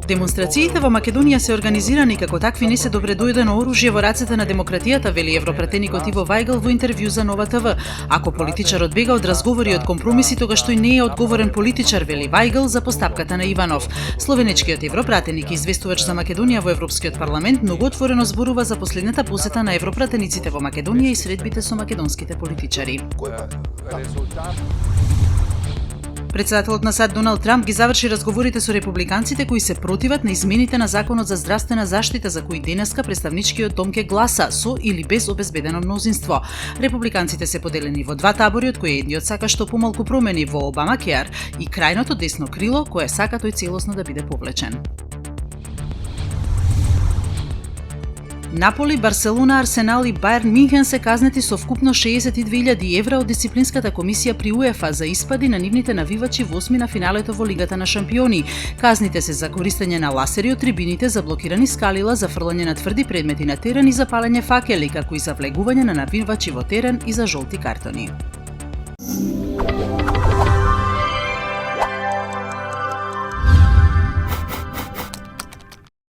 Демонстрациите во Македонија се организирани како такви не се добредојдено оружје во рацете на демократијата, вели европратеникот Иво Вајгл во интервју за Нова ТВ. Ако политичарот бега од разговори и од компромиси, тогаш тој не е одговорен политичар, вели Вајгл за постапката на Иванов. Словенечкиот европратеник и известувач за Македонија во Европскиот парламент многу отворено зборува за последната посета на европратениците во Македонија и средбите со македонските политичари. Председателот на САД Доналд Трамп ги заврши разговорите со републиканците кои се противат на измените на Законот за здравствена заштита за кои денеска представничкиот дом ќе гласа со или без обезбедено мнозинство. Републиканците се поделени во два табори, од кои едниот сака што помалку промени во Обамакеар и крајното десно крило кое сака тој целосно да биде повлечен. Наполи, Барселона, Арсенал и Бајерн Мюнхен се казнети со вкупно 62.000 евра од дисциплинската комисија при УЕФА за испади на нивните навивачи во осмина финалето во Лигата на шампиони. Казните се за користење на ласери од трибините, за блокирани скалила, за фрлање на тврди предмети на терен и за палење факели, како и за влегување на навивачи во терен и за жолти картони.